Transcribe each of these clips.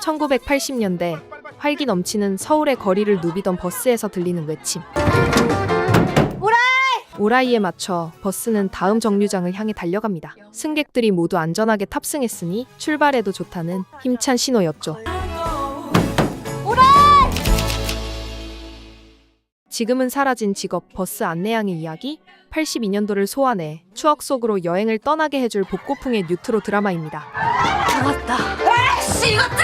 1980년대 활기 넘치는 서울의 거리를 누비던 버스에서 들리는 외침. 오라이에 맞춰 버스는 다음 정류장을 향해 달려갑니다. 승객들이 모두 안전하게 탑승했으니 출발해도 좋다는 힘찬 신호였죠. 지금은 사라진 직업 버스 안내양의 이야기, 82년도를 소환해 추억 속으로 여행을 떠나게 해줄 복고풍의 뉴트로 드라마입니다. 잡았다. 에이씨, 이것들!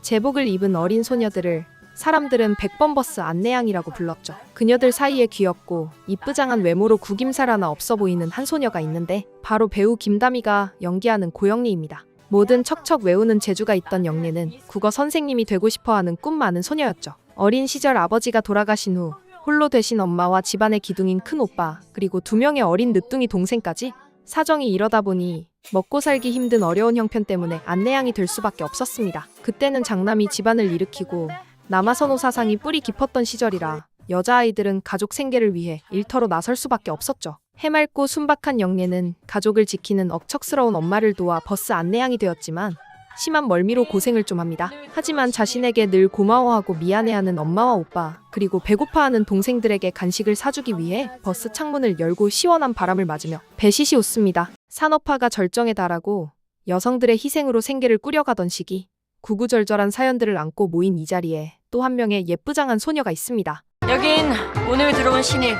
제복을 입은 어린 소녀들을 사람들은 100번 버스 안내양이라고 불렀죠. 그녀들 사이에 귀엽고 이쁘장한 외모로 구김살 하나 없어 보이는 한 소녀가 있는데 바로 배우 김다미가 연기하는 고영리입니다. 뭐든 척척 외우는 재주가 있던 영리는 국어 선생님이 되고 싶어하는 꿈 많은 소녀였죠. 어린 시절 아버지가 돌아가신 후 홀로 되신 엄마와 집안의 기둥인 큰 오빠, 그리고 2명의 어린 늦둥이 동생까지 사정이 이러다 보니 먹고 살기 힘든 어려운 형편 때문에 안내양이 될 수밖에 없었습니다. 그때는 장남이 집안을 일으키고 남아선호 사상이 뿌리 깊었던 시절이라 여자아이들은 가족 생계를 위해 일터로 나설 수밖에 없었죠. 해맑고 순박한 영예는 가족을 지키는 억척스러운 엄마를 도와 버스 안내양이 되었지만 심한 멀미로 고생을 좀 합니다. 하지만 자신에게 늘 고마워하고 미안해하는 엄마와 오빠, 그리고 배고파하는 동생들에게 간식을 사주기 위해 버스 창문을 열고 시원한 바람을 맞으며 배시시 웃습니다. 산업화가 절정에 달하고 여성들의 희생으로 생계를 꾸려가던 시기, 구구절절한 사연들을 안고 모인 이 자리에 또 한 명의 예쁘장한 소녀가 있습니다. 여긴 오늘 들어온 신입.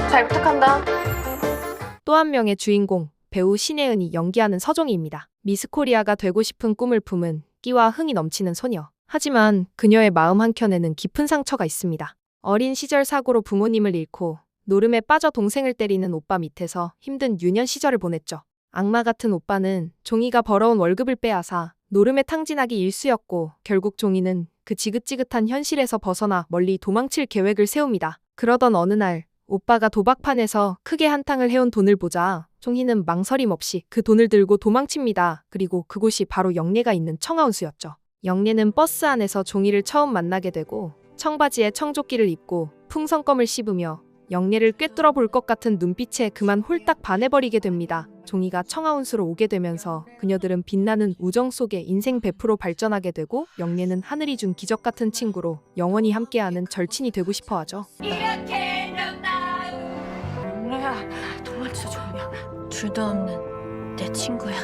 잘 부탁한다. 또 한 명의 주인공, 배우 신혜은이 연기하는 서종희입니다. 미스코리아가 되고 싶은 꿈을 품은 끼와 흥이 넘치는 소녀. 하지만 그녀의 마음 한켠에는 깊은 상처가 있습니다. 어린 시절 사고로 부모님을 잃고 노름에 빠져 동생을 때리는 오빠 밑에서 힘든 유년 시절을 보냈죠. 악마 같은 오빠는 종희가 벌어온 월급을 빼앗아 노름에 탕진하기 일쑤였고 결국 종희는 그 지긋지긋한 현실에서 벗어나 멀리 도망칠 계획을 세웁니다. 그러던 어느 날 오빠가 도박판에서 크게 한탕을 해온 돈을 보자 종희는 망설임 없이 그 돈을 들고 도망칩니다. 그리고 그곳이 바로 영예가 있는 청아운수였죠. 영예는 버스 안에서 종희를 처음 만나게 되고 청바지에 청조끼를 입고 풍선껌을 씹으며 영예를 꿰뚫어 볼 것 같은 눈빛에 그만 홀딱 반해버리게 됩니다. 종희가 청아운수로 오게 되면서 그녀들은 빛나는 우정 속에 인생 100% 발전하게 되고 영예는 하늘이 준 기적 같은 친구로 영원히 함께하는 절친이 되고 싶어 하죠. 영래야, 도망쳐 종이야. 둘도 없는 내 친구야.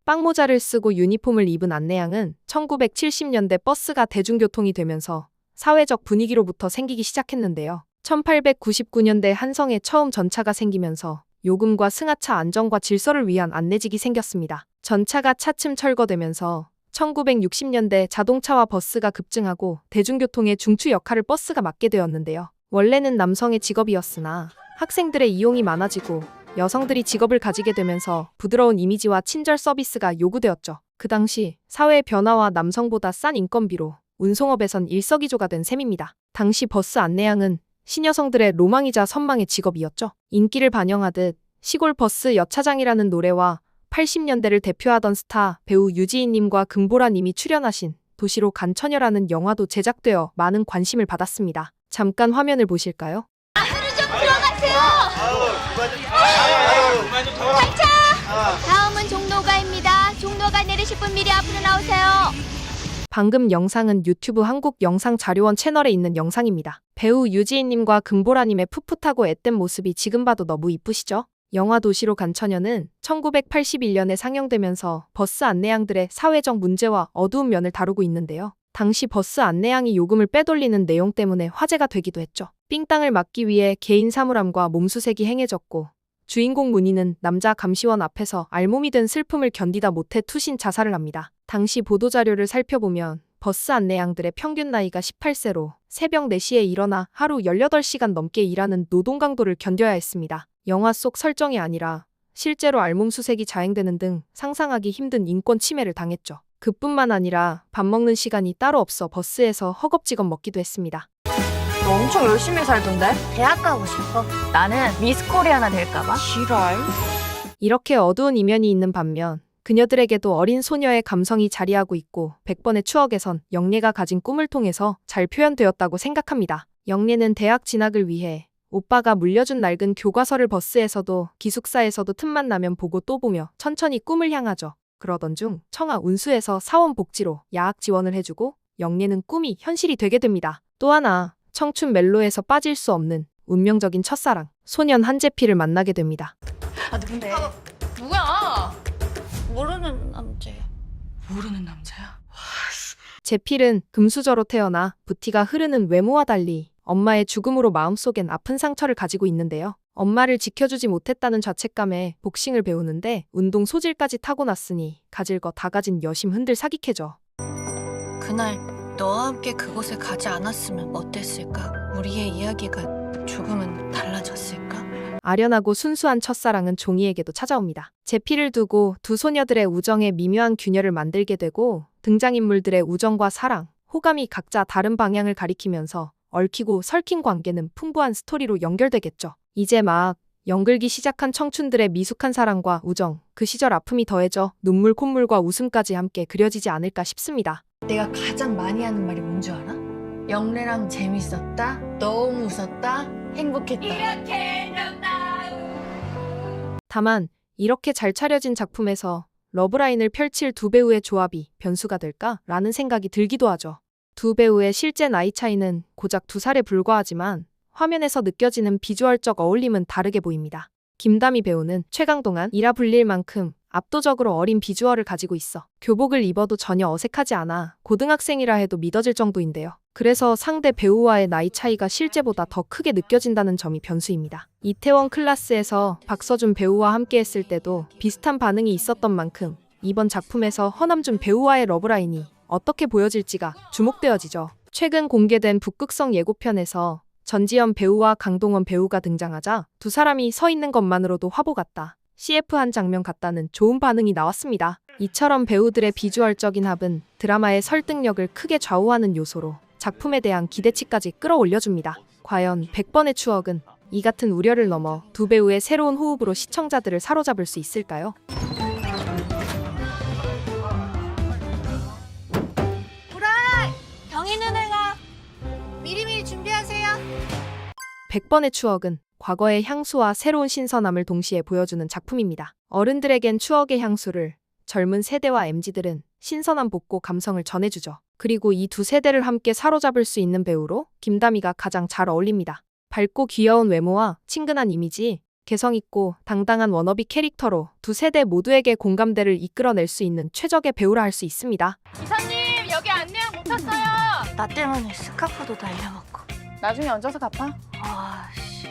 빵모자를 쓰고 유니폼을 입은 안내양은 1970년대 버스가 대중교통이 되면서 사회적 분위기로부터 생기기 시작했는데요. 1899년대 한성에 처음 전차가 생기면서 요금과 승하차 안전과 질서를 위한 안내직이 생겼습니다. 전차가 차츰 철거되면서 1960년대 자동차와 버스가 급증하고 대중교통의 중추 역할을 버스가 맡게 되었는데요. 원래는 남성의 직업이었으나 학생들의 이용이 많아지고 여성들이 직업을 가지게 되면서 부드러운 이미지와 친절 서비스가 요구되었죠. 그 당시 사회의 변화와 남성보다 싼 인건비로 운송업에선 일석이조가 된 셈입니다. 당시 버스 안내양은 신여성들의 로망이자 선망의 직업이었죠. 인기를 반영하듯 시골 버스 여차장이라는 노래와 80년대를 대표하던 스타 배우 유지인님과 금보라님이 출연하신 도시로 간 처녀라는 영화도 제작되어 많은 관심을 받았습니다. 잠깐 화면을 보실까요? 다음은 종로가입니다. 종로가 내리실 분 미리 앞으로 나오세요. 방금 영상은 유튜브 한국영상자료원 채널에 있는 영상입니다. 배우 유지인님과 금보라님의 풋풋하고 앳된 모습이 지금 봐도 너무 이쁘시죠? 영화 도시로 간 처녀는 1981년에 상영되면서 버스 안내양들의 사회적 문제와 어두운 면을 다루고 있는데요. 당시 버스 안내양이 요금을 빼돌리는 내용 때문에 화제가 되기도 했죠. 삥땅을 막기 위해 개인 사물함과 몸수색이 행해졌고 주인공 문희는 남자 감시원 앞에서 알몸이 된 슬픔을 견디다 못해 투신 자살을 합니다. 당시 보도자료를 살펴보면 버스 안내양들의 평균 나이가 18세로 새벽 4시에 일어나 하루 18시간 넘게 일하는 노동 강도를 견뎌야 했습니다. 영화 속 설정이 아니라 실제로 알몸 수색이 자행되는 등 상상하기 힘든 인권 침해를 당했죠. 그뿐만 아니라 밥 먹는 시간이 따로 없어 버스에서 허겁지겁 먹기도 했습니다. 너 엄청 열심히 살던데? 대학 가고 싶어. 나는 미스 코리아나 될까봐. 지랄. 이렇게 어두운 이면이 있는 반면 그녀들에게도 어린 소녀의 감성이 자리하고 있고 100번의 추억에선 영예가 가진 꿈을 통해서 잘 표현되었다고 생각합니다. 영예는 대학 진학을 위해 오빠가 물려준 낡은 교과서를 버스에서도 기숙사에서도 틈만 나면 보고 또 보며 천천히 꿈을 향하죠. 그러던 중 청아 운수에서 사원 복지로 야학 지원을 해주고 영예는 꿈이 현실이 되게 됩니다. 또 하나 청춘 멜로에서 빠질 수 없는 운명적인 첫사랑 소년 한재필을 만나게 됩니다. 아 누군데? 누구야? 모르는 남자야. 모르는 남자야? 재필은 금수저로 태어나 부티가 흐르는 외모와 달리 엄마의 죽음으로 마음속엔 아픈 상처를 가지고 있는데요. 엄마를 지켜주지 못했다는 자책감에 복싱을 배우는데 운동 소질까지 타고났으니 가질 거 다 가진 여심 흔들 사기캐죠. 그날 너와 함께 그곳에 가지 않았으면 어땠을까? 우리의 이야기가 조금은 달라졌을까? 아련하고 순수한 첫사랑은 종이에게도 찾아옵니다. 재필을 두고 두 소녀들의 우정에 미묘한 균열을 만들게 되고 등장인물들의 우정과 사랑, 호감이 각자 다른 방향을 가리키면서 얽히고 설킨 관계는 풍부한 스토리로 연결되겠죠. 이제 막 연글기 시작한 청춘들의 미숙한 사랑과 우정, 그 시절 아픔이 더해져 눈물 콧물과 웃음까지 함께 그려지지 않을까 싶습니다. 내가 가장 많이 하는 말이 뭔 줄 알아? 영래랑 재밌었다, 너무 웃었다, 행복했다. 다만 이렇게 잘 차려진 작품에서 러브라인을 펼칠 두 배우의 조합이 변수가 될까라는 생각이 들기도 하죠. 두 배우의 실제 나이 차이는 고작 2살에 불과하지만 화면에서 느껴지는 비주얼적 어울림은 다르게 보입니다. 김다미 배우는 최강동안이라 불릴 만큼 압도적으로 어린 비주얼을 가지고 있어 교복을 입어도 전혀 어색하지 않아 고등학생이라 해도 믿어질 정도인데요. 그래서 상대 배우와의 나이 차이가 실제보다 더 크게 느껴진다는 점이 변수입니다. 이태원 클라스에서 박서준 배우와 함께했을 때도 비슷한 반응이 있었던 만큼 이번 작품에서 허남준 배우와의 러브라인이 어떻게 보여질지가 주목되어지죠. 최근 공개된 북극성 예고편에서 전지현 배우와 강동원 배우가 등장하자 두 사람이 서 있는 것만으로도 화보 같다, CF한 장면 같다는 좋은 반응이 나왔습니다. 이처럼 배우들의 비주얼적인 합은 드라마의 설득력을 크게 좌우하는 요소로 작품에 대한 기대치까지 끌어올려줍니다. 과연 100번의 추억은 이 같은 우려를 넘어 두 배우의 새로운 호흡으로 시청자들을 사로잡을 수 있을까요? 경희 누나가 미리미리 준비하세요. 100번의 추억은 과거의 향수와 새로운 신선함을 동시에 보여주는 작품입니다. 어른들에겐 추억의 향수를, 젊은 세대와 MZ들은 신선한 복고 감성을 전해주죠. 그리고 이 두 세대를 함께 사로잡을 수 있는 배우로 김다미가 가장 잘 어울립니다. 밝고 귀여운 외모와 친근한 이미지, 개성있고 당당한 워너비 캐릭터로 두 세대 모두에게 공감대를 이끌어낼 수 있는 최적의 배우라 할 수 있습니다. 이사님 여기 안내양 못 탔어요. 나 때문에 스카프도 날려먹고. 나중에 얹어서 갚아.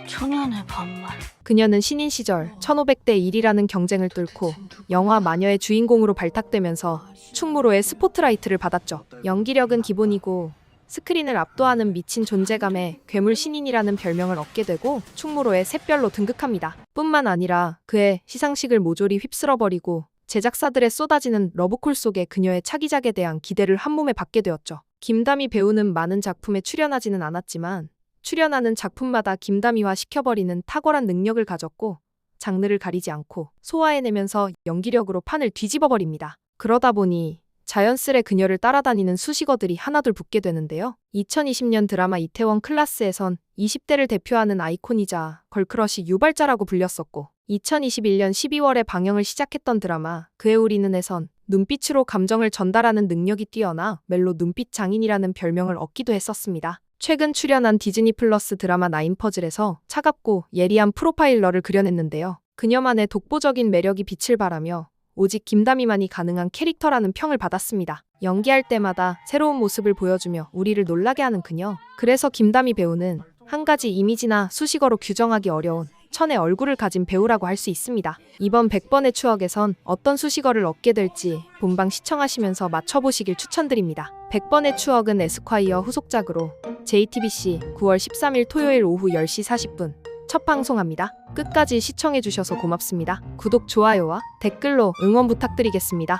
초면의 반말. 그녀는 신인 시절 1500대 1이라는 경쟁을 뚫고 영화 마녀의 주인공으로 발탁되면서 충무로의 스포트라이트를 받았죠. 연기력은 기본이고 스크린을 압도하는 미친 존재감에 괴물 신인이라는 별명을 얻게 되고 충무로의 샛별로 등극합니다. 뿐만 아니라 그의 시상식을 모조리 휩쓸어버리고 제작사들의 쏟아지는 러브콜 속에 그녀의 차기작에 대한 기대를 한몸에 받게 되었죠. 김다미 배우는 많은 작품에 출연하지는 않았지만 출연하는 작품마다 김다미화 시켜버리는 탁월한 능력을 가졌고 장르를 가리지 않고 소화해내면서 연기력으로 판을 뒤집어버립니다. 그러다 보니 자연스레 그녀를 따라다니는 수식어들이 하나둘 붙게 되는데요. 2020년 드라마 이태원 클라스에선 20대를 대표하는 아이콘이자 걸크러쉬 유발자라고 불렸었고 2021년 12월에 방영을 시작했던 드라마 그의 우리는에선 눈빛으로 감정을 전달하는 능력이 뛰어나 멜로 눈빛 장인이라는 별명을 얻기도 했었습니다. 최근 출연한 디즈니 플러스 드라마 나인퍼즐에서 차갑고 예리한 프로파일러를 그려냈는데요. 그녀만의 독보적인 매력이 빛을 발하며 오직 김다미만이 가능한 캐릭터라는 평을 받았습니다. 연기할 때마다 새로운 모습을 보여주며 우리를 놀라게 하는 그녀. 그래서 김다미 배우는 한 가지 이미지나 수식어로 규정하기 어려운 천의 얼굴을 가진 배우라고 할 수 있습니다. 이번 100번의 추억에선 어떤 수식어를 얻게 될지 본방 시청하시면서 맞춰보시길 추천드립니다. 100번의 추억은 에스콰이어 후속작으로 JTBC 9월 13일 토요일 오후 10시 40분 첫 방송합니다. 끝까지 시청해주셔서 고맙습니다. 구독, 좋아요와 댓글로 응원 부탁드리겠습니다.